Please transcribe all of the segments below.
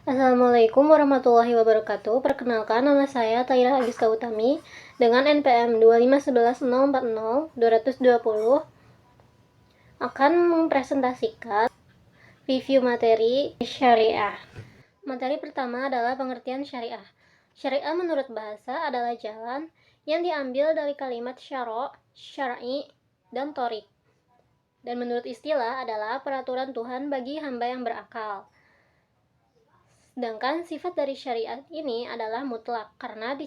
Assalamualaikum warahmatullahi wabarakatuh. Perkenalkan, nama saya Taira Agiska Utami dengan NPM 251040220 akan mempresentasikan review materi syariah. Materi pertama adalah pengertian syariah. Syariah menurut bahasa adalah jalan yang diambil dari kalimat syara', syar'i, dan thoriq. Dan menurut istilah adalah peraturan Tuhan bagi hamba yang berakal. Sedangkan sifat dari syariat ini adalah mutlak karena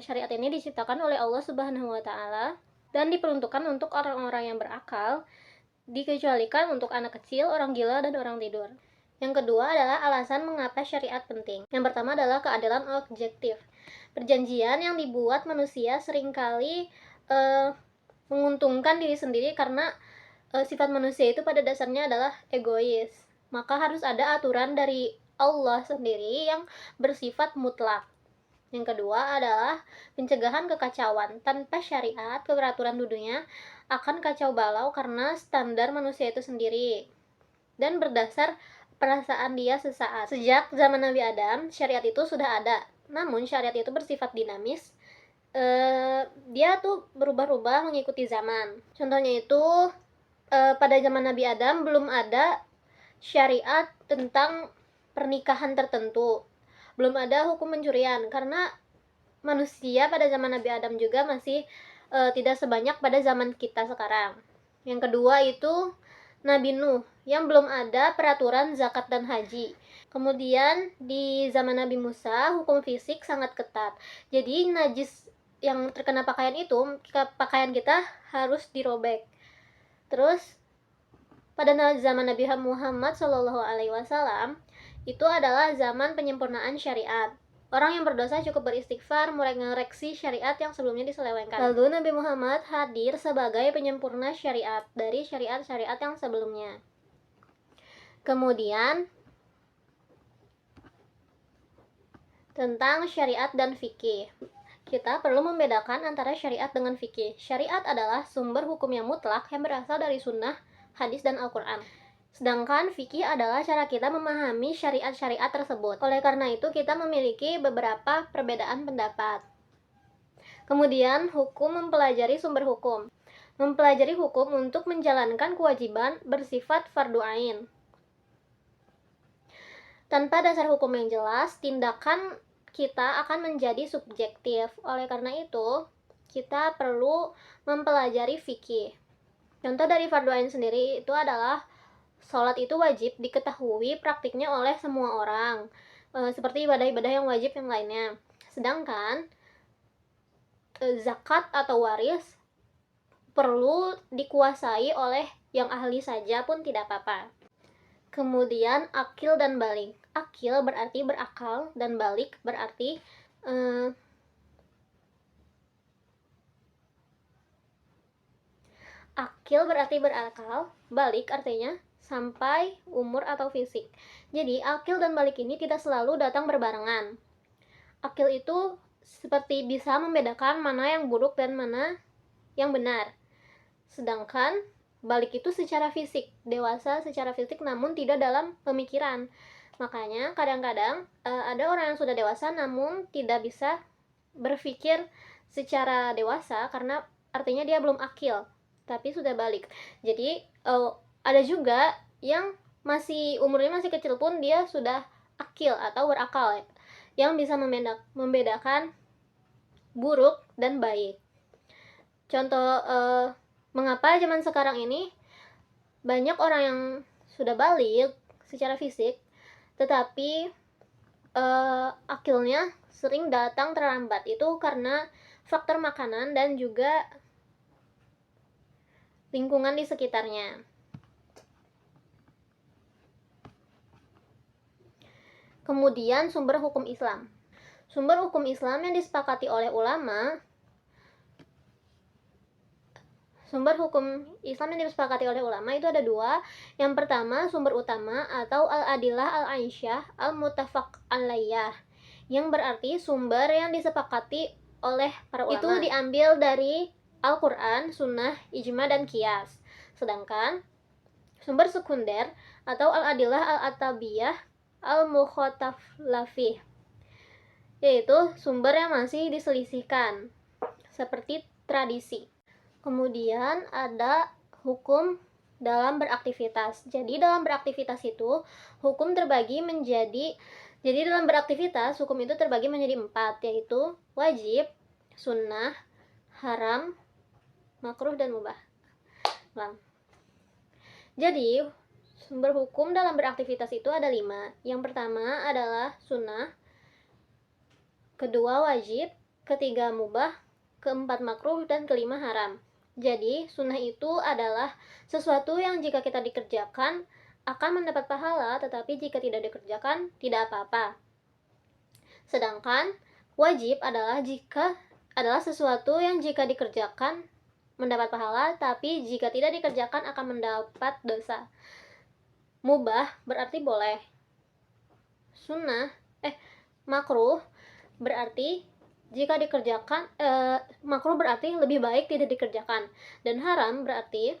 syariat ini diciptakan oleh Allah Subhanahu wa taala dan diperuntukkan untuk orang-orang yang berakal, dikecualikan untuk anak kecil, orang gila, dan orang tidur. Yang kedua adalah alasan mengapa syariat penting. Yang pertama adalah keadilan objektif. Perjanjian yang dibuat manusia seringkali menguntungkan diri sendiri karena sifat manusia itu pada dasarnya adalah egois. Maka harus ada aturan dari Allah sendiri yang bersifat mutlak. Yang kedua adalah pencegahan kekacauan. Tanpa syariat, peraturan dunia akan kacau balau karena standar manusia itu sendiri dan berdasar perasaan dia sesaat. Sejak zaman Nabi Adam, syariat itu sudah ada. Namun syariat itu bersifat dinamis. Dia tuh berubah-ubah mengikuti zaman. Contohnya itu pada zaman Nabi Adam belum ada syariat tentang pernikahan tertentu, belum ada hukum pencurian karena manusia pada zaman Nabi Adam juga masih tidak sebanyak pada zaman kita sekarang. Yang kedua itu Nabi Nuh yang belum ada peraturan zakat dan haji. Kemudian di zaman Nabi Musa hukum fisik sangat ketat, jadi najis yang terkena pakaian itu, pakaian kita harus dirobek. Terus pada zaman Nabi Muhammad SAW itu adalah zaman penyempurnaan syariat. Orang yang berdosa cukup beristighfar, mengoreksi syariat yang sebelumnya diselewengkan. Lalu Nabi Muhammad hadir sebagai penyempurna syariat dari syariat-syariat yang sebelumnya. Kemudian tentang syariat dan fikih. Kita perlu membedakan antara syariat dengan fikih. Syariat adalah sumber hukum yang mutlak yang berasal dari sunnah, hadis, dan Al-Quran. Sedangkan fikih adalah cara kita memahami syariat-syariat tersebut. Oleh karena itu, kita memiliki beberapa perbedaan pendapat. Kemudian, hukum mempelajari sumber hukum. Mempelajari hukum untuk menjalankan kewajiban bersifat fardu ain. Tanpa dasar hukum yang jelas, tindakan kita akan menjadi subjektif. Oleh karena itu, kita perlu mempelajari fikih. Contoh dari fardu ain sendiri itu adalah sholat itu wajib diketahui praktiknya oleh semua orang, seperti ibadah-ibadah yang wajib yang lainnya. Sedangkan zakat atau waris perlu dikuasai oleh yang ahli saja pun tidak apa-apa. Kemudian akil dan balik. Akil berarti berakal dan balik berarti akil berarti berakal, balik artinya sampai umur atau fisik. Jadi akil dan balik ini tidak selalu datang berbarengan. Akil itu seperti bisa membedakan mana yang buruk dan mana yang benar. Sedangkan balik itu secara fisik, dewasa secara fisik namun tidak dalam pemikiran. Makanya kadang-kadang ada orang yang sudah dewasa namun tidak bisa berpikir secara dewasa karena artinya dia belum akil, tapi sudah balik. Jadi ada juga yang umurnya masih kecil pun dia sudah akil atau berakal, yang bisa membedakan buruk dan baik. Contoh mengapa zaman sekarang ini banyak orang yang sudah balik secara fisik tetapi akilnya sering datang terlambat. Itu karena faktor makanan dan juga lingkungan di sekitarnya. Kemudian sumber hukum Islam. Sumber hukum Islam yang disepakati oleh ulama. Itu ada dua. Yang pertama sumber utama atau al-adillah al-aisyah al-muttafaq alaiyah, yang berarti sumber yang disepakati oleh para ulama. Itu diambil dari Al-Quran, Sunnah, Ijma, dan Qiyas. Sedangkan sumber sekunder atau al-adillah al-atabiyah al-mukhataflafih, yaitu sumber yang masih diselisihkan, seperti tradisi. Kemudian ada hukum dalam beraktivitas. Jadi dalam beraktivitas itu hukum terbagi menjadi dalam beraktivitas hukum itu terbagi menjadi 4, yaitu wajib, sunnah, haram, makruh, dan mubah. Jadi sumber hukum dalam beraktivitas itu ada 5. Yang pertama adalah sunnah, kedua wajib, ketiga mubah, keempat makruh, dan kelima haram. Jadi sunnah itu adalah sesuatu yang jika kita dikerjakan akan mendapat pahala, tetapi jika tidak dikerjakan tidak apa-apa. Sedangkan wajib adalah sesuatu yang jika dikerjakan mendapat pahala, tapi jika tidak dikerjakan akan mendapat dosa. Mubah berarti boleh. Makruh berarti jika dikerjakan, makruh berarti lebih baik tidak dikerjakan. Dan haram berarti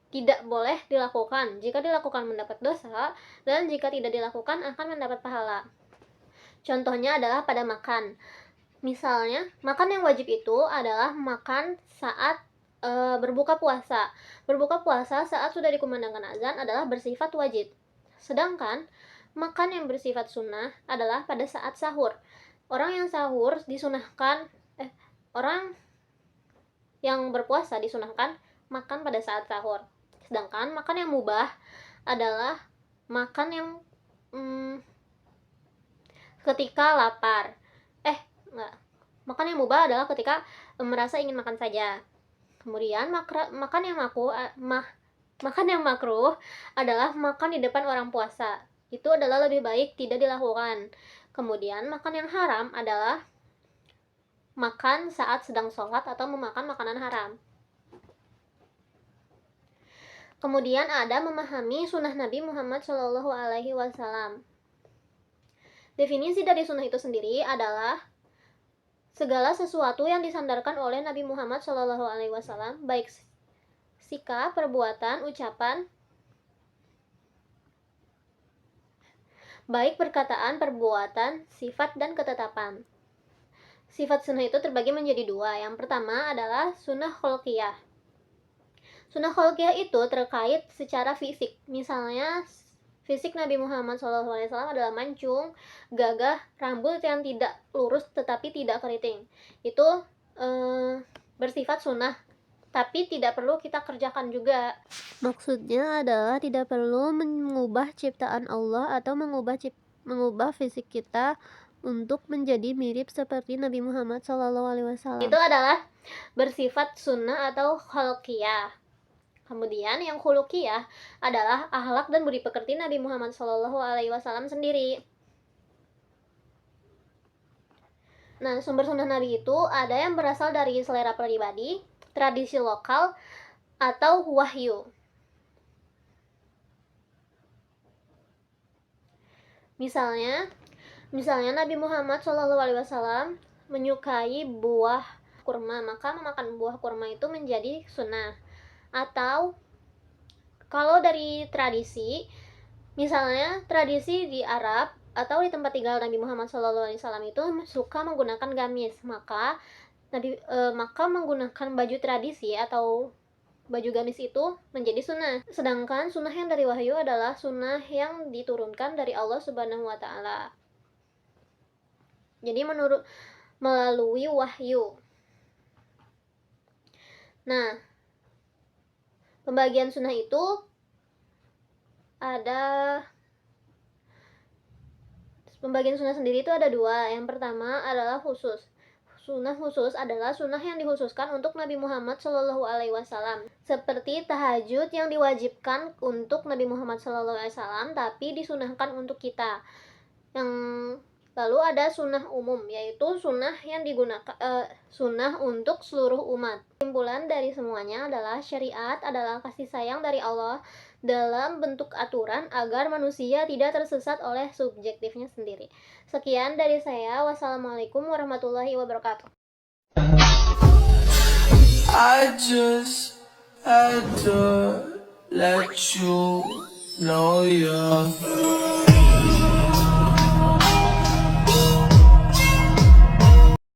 tidak boleh dilakukan. Jika dilakukan mendapat dosa, dan jika tidak dilakukan akan mendapat pahala. Contohnya adalah pada makan. Misalnya, makan yang wajib itu adalah makan saat berbuka puasa. Berbuka puasa saat sudah dikumandangkan azan adalah bersifat wajib. Sedangkan makan yang bersifat sunnah adalah pada saat sahur. Orang yang sahur disunahkan, orang yang berpuasa disunahkan makan pada saat sahur. Sedangkan makan yang mubah adalah makan yang ketika lapar. Makan yang mubah adalah ketika merasa ingin makan saja. Kemudian makan yang makruh adalah makan di depan orang puasa. Itu adalah lebih baik tidak dilakukan. Kemudian makan yang haram adalah makan saat sedang sholat atau memakan makanan haram. Kemudian ada memahami sunnah Nabi Muhammad SAW. Definisi dari sunnah itu sendiri adalah segala sesuatu yang disandarkan oleh Nabi Muhammad SAW, baik sikap, perbuatan, ucapan, baik perkataan, perbuatan, sifat, dan ketetapan. Sifat sunnah itu terbagi menjadi 2. Yang pertama adalah sunnah kholqiyah. Sunnah kholqiyah itu terkait secara fisik. Misalnya, fisik Nabi Muhammad SAW adalah mancung, gagah, rambut yang tidak lurus tetapi tidak keriting. Itu bersifat sunnah, tapi tidak perlu kita kerjakan juga. Maksudnya adalah tidak perlu mengubah ciptaan Allah atau mengubah fisik kita untuk menjadi mirip seperti Nabi Muhammad SAW. Itu adalah bersifat sunnah atau kholqiyah. Kemudian yang khuluqiyah adalah akhlak dan budi pekerti Nabi Muhammad SAW sendiri. Nah, sumber sunnah Nabi itu ada yang berasal dari selera pribadi, tradisi lokal, atau wahyu. Misalnya Nabi Muhammad SAW menyukai buah kurma, maka memakan buah kurma itu menjadi sunnah. Atau kalau dari tradisi, misalnya tradisi di Arab atau di tempat tinggal Nabi Muhammad SAW itu suka menggunakan gamis, maka menggunakan baju tradisi atau baju gamis itu menjadi sunnah. Sedangkan sunnah yang dari wahyu adalah sunnah yang diturunkan dari Allah Subhanahu wa Ta'ala. Jadi melalui wahyu. Nah, pembagian sunnah itu pembagian sunnah sendiri itu ada 2. Yang pertama adalah khusus. Sunnah khusus adalah sunnah yang dikhususkan untuk Nabi Muhammad SAW, seperti tahajud yang diwajibkan untuk Nabi Muhammad SAW, tapi disunahkan untuk kita. Lalu ada sunnah umum, yaitu sunnah yang digunakan sunnah untuk seluruh umat. Kesimpulan dari semuanya adalah syariat adalah kasih sayang dari Allah dalam bentuk aturan agar manusia tidak tersesat oleh subjektifnya sendiri. Sekian dari saya. Wassalamualaikum warahmatullahi wabarakatuh. I just had to let you know you're